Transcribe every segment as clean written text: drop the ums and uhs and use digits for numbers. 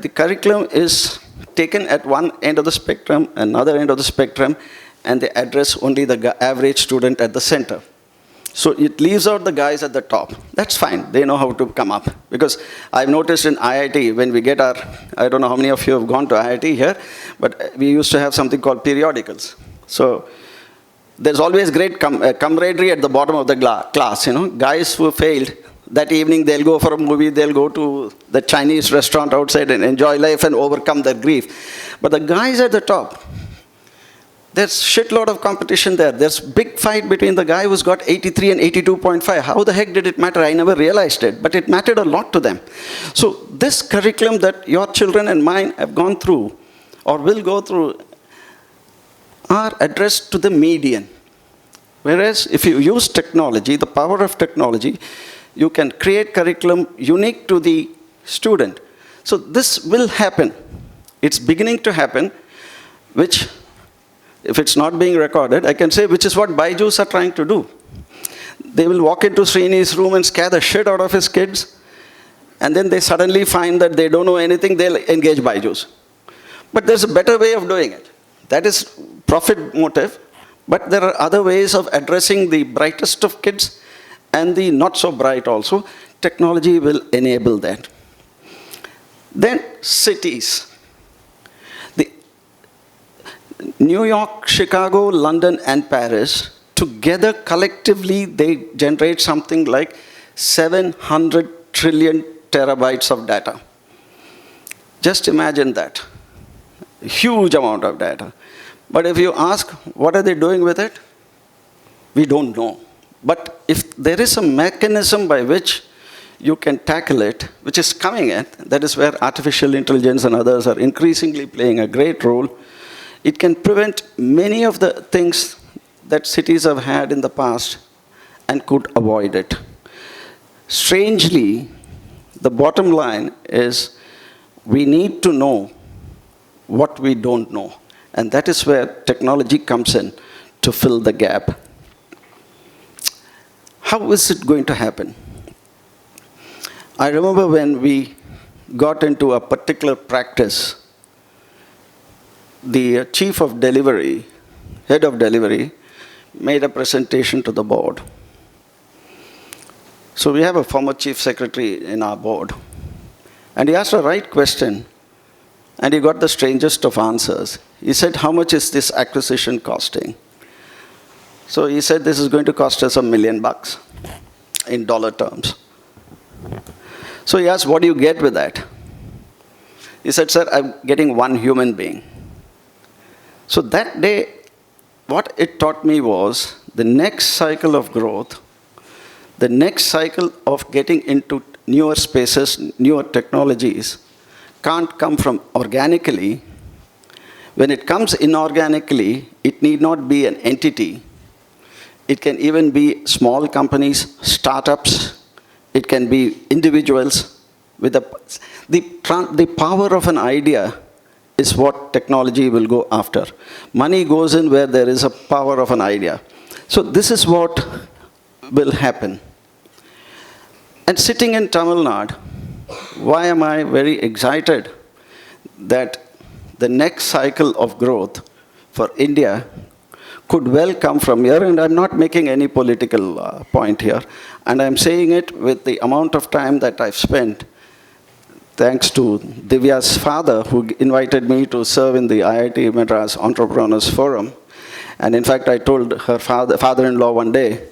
The curriculum is taken at one end of the spectrum, another end of the spectrum, and they address only the average student at the center. So it leaves out the guys at the top. That's fine. They know how to come up. Because I've noticed in IIT, when we get our, I don't know how many of you have gone to IIT here, but we used to have something called periodicals. So there's always great camaraderie at the bottom of the class. You know, guys who failed, that evening they'll go for a movie, they'll go to the Chinese restaurant outside and enjoy life and overcome their grief. But the guys at the top, there's shitload of competition there. There's big fight between the guy who's got 83 and 82.5. How the heck did it matter? I never realized it, but it mattered a lot to them. So this curriculum that your children and mine have gone through or will go through are addressed to the median. Whereas if you use technology, the power of technology, you can create curriculum unique to the student. So this will happen. It's beginning to happen, which, if it's not being recorded, I can say, which is what Baijus are trying to do. They will walk into Srini's room and scare the shit out of his kids, and then they suddenly find that they don't know anything, they'll engage Baijus. But there's a better way of doing it. That is profit motive, but there are other ways of addressing the brightest of kids and the not so bright also. Technology will enable that. Then cities. The New York, Chicago, London, and Paris, together collectively they generate something like 700 trillion terabytes of data. Just imagine that. Huge amount of data. But if you ask, what are they doing with it? We don't know. But if there is a mechanism by which you can tackle it, which is coming in, that is where artificial intelligence and others are increasingly playing a great role, it can prevent many of the things that cities have had in the past and could avoid it. Strangely, the bottom line is we need to know what we don't know. And that is where technology comes in to fill the gap. How is it going to happen? I remember when we got into a particular practice, the chief of delivery, head of delivery, made a presentation to the board. So we have a former chief secretary in our board. And he asked the right question, and he got the strangest of answers. He said, how much is this acquisition costing? So he said, this is going to cost us $1 million in dollar terms. So he asked, what do you get with that? He said, sir, I'm getting one human being. So that day, what it taught me was the next cycle of growth, the next cycle of getting into newer spaces, newer technologies, can't come from organically. When it comes inorganically, it need not be an entity. It can even be small companies, startups. It can be individuals. With the power of an idea is what technology will go after. Money goes in where there is a power of an idea. So this is what will happen. And sitting in Tamil Nadu, why am I very excited that the next cycle of growth for India could well come from here? And I'm not making any political point here. And I'm saying it with the amount of time that I've spent, thanks to Divya's father, who invited me to serve in the IIT Madras Entrepreneurs Forum. And in fact, I told her father-in-law one day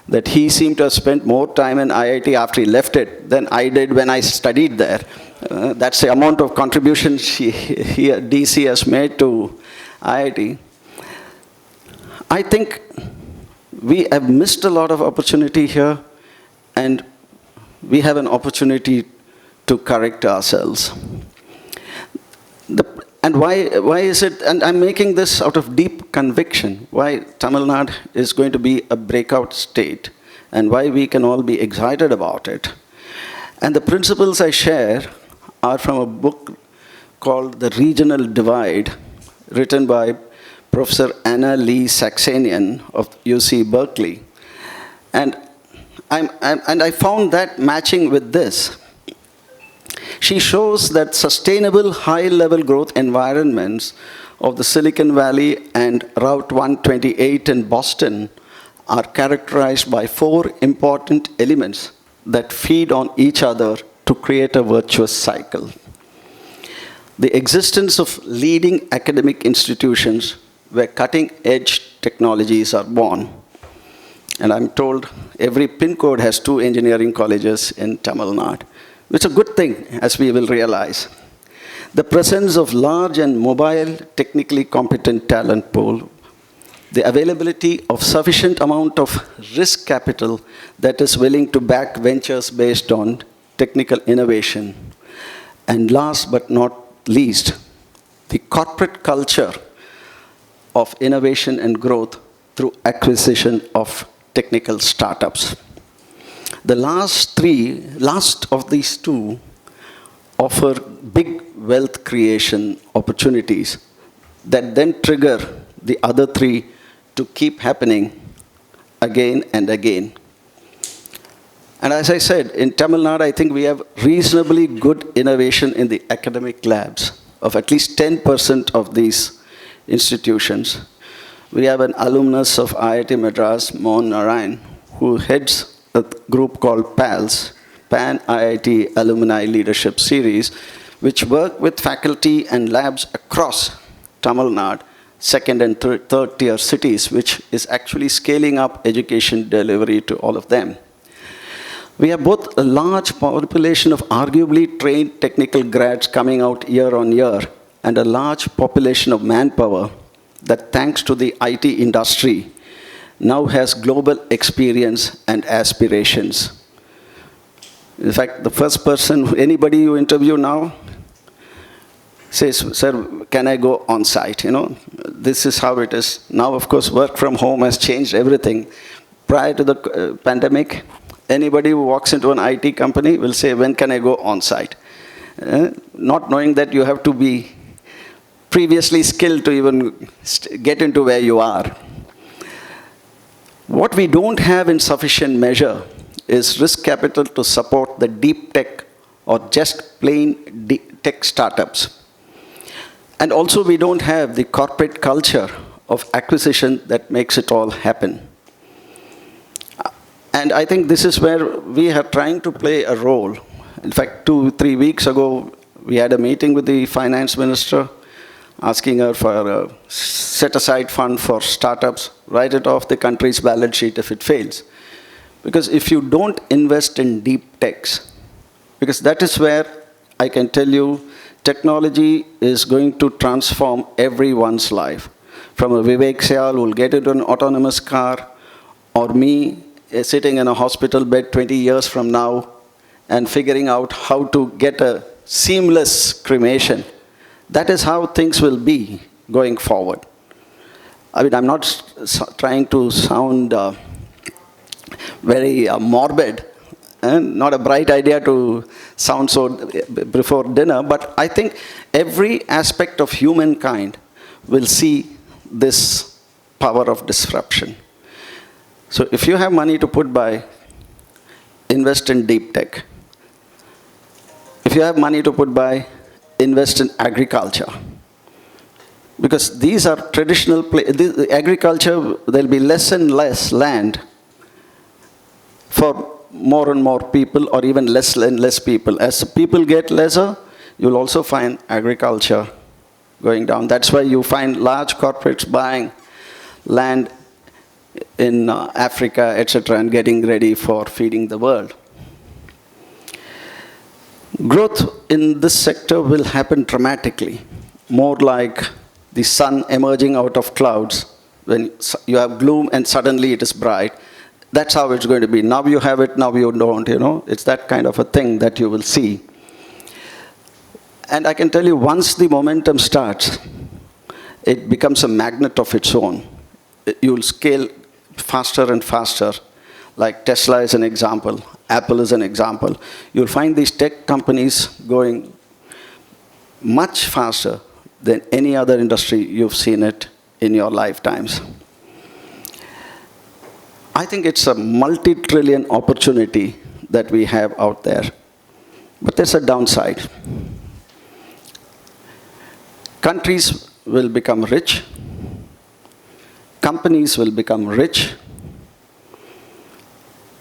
that he seemed to have spent more time in IIT after he left it than I did when I studied there. That's the amount of contribution DC has made to IIT. I think we have missed a lot of opportunity here, and we have an opportunity to correct ourselves. And why is it, and I'm making this out of deep conviction, why Tamil Nadu is going to be a breakout state, and why we can all be excited about it. And the principles I share are from a book called The Regional Divide, written by Professor Anna Lee Saxenian of UC Berkeley. And I found that matching with this. She shows that sustainable high-level growth environments of the Silicon Valley and Route 128 in Boston are characterized by four important elements that feed on each other to create a virtuous cycle. The existence of leading academic institutions where cutting-edge technologies are born. And I'm told every pin code has 2 engineering colleges in Tamil Nadu. It's a good thing, as we will realize. The presence of large and mobile, technically competent talent pool, the availability of sufficient amount of risk capital that is willing to back ventures based on technical innovation, and last but not least, the corporate culture of innovation and growth through acquisition of technical startups. The last of these two offer big wealth creation opportunities that then trigger the other 3 to keep happening again and again. And as I said, in Tamil Nadu, I think we have reasonably good innovation in the academic labs of at least 10% of these institutions. We have an alumnus of IIT Madras, Mohan Narayan, who heads a group called PALS, Pan IIT Alumni Leadership Series, which work with faculty and labs across Tamil Nadu, second and third tier cities, which is actually scaling up education delivery to all of them. We have both a large population of arguably trained technical grads coming out year on year, and a large population of manpower that, thanks to the IT industry, now has global experience and aspirations. In fact, the first person, anybody you interview now, says, sir, can I go on site? You know, this is how it is. Now, of course, work from home has changed everything. Prior to the pandemic, anybody who walks into an IT company will say, when can I go on site? Not knowing that you have to be previously skilled to even get into where you are. What we don't have in sufficient measure is risk capital to support the deep tech or just plain tech startups. And also we don't have the corporate culture of acquisition that makes it all happen. And I think this is where we are trying to play a role. In fact, 2-3 weeks ago, we had a meeting with the finance minister, asking her for a set-aside fund for startups, write it off the country's balance sheet if it fails. Because if you don't invest in deep techs, because that is where I can tell you technology is going to transform everyone's life. From a Vivek Syal who will get into an autonomous car, or me sitting in a hospital bed 20 years from now and figuring out how to get a seamless cremation. That is how things will be going forward. I mean, I'm not trying to sound very morbid, and not a bright idea to sound so before dinner, but I think every aspect of humankind will see this power of disruption. So if you have money to put by, invest in deep tech. If you have money to put by, invest in agriculture. Because these are traditional, agriculture, there'll be less and less land for more and more people, or even less and less people. As the people get lesser, you'll also find agriculture going down. That's why you find large corporates buying land in Africa, etc., and getting ready for feeding the world. Growth in this sector will happen dramatically, more like the sun emerging out of clouds. When you have gloom and suddenly it is bright, that's how it's going to be. Now you have it, now you don't, you know. It's that kind of a thing that you will see. And I can tell you, once the momentum starts, it becomes a magnet of its own. You'll scale faster and faster. Like Tesla is an example, Apple is an example. You'll find these tech companies going much faster than any other industry you've seen it in your lifetimes. I think it's a multi-trillion opportunity that we have out there. But there's a downside. Countries will become rich. Companies will become rich.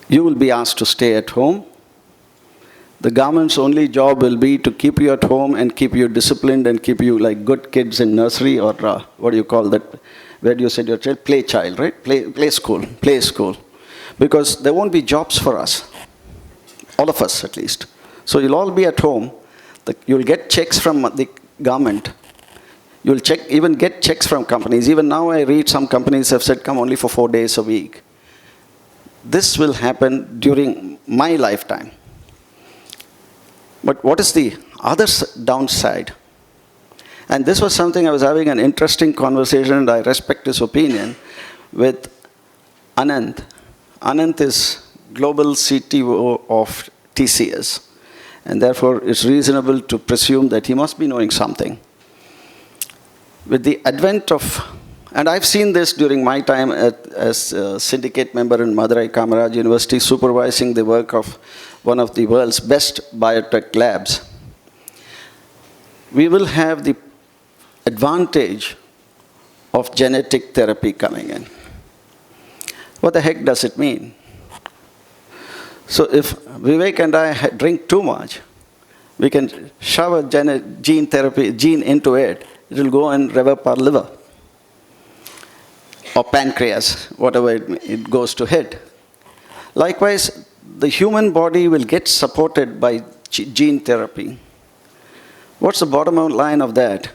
You will be asked to stay at home. The government's only job will be to keep you at home and keep you disciplined and keep you like good kids in nursery or what do you call that? Where do you send your child? Play child, right? Play school. Because there won't be jobs for us. All of us, at least. So you'll all be at home. You'll get checks from the government. You'll even get checks from companies. Even now I read some companies have said come only for 4 days a week. This will happen during my lifetime. But what is the other downside? And this was something I was having an interesting conversation, and I respect his opinion, with Anant. Anant is global CTO of TCS. And therefore, it's reasonable to presume that he must be knowing something. With the advent of, and I've seen this during my time as a syndicate member in Madurai Kamaraj University, supervising the work of one of the world's best biotech labs. We will have the advantage of genetic therapy coming in. What the heck does it mean? So if Vivek and I drink too much, we can shove a gene into it. It will go and rev up our liver or pancreas, whatever it goes to hit. Likewise, the human body will get supported by gene therapy. What's the bottom line of that?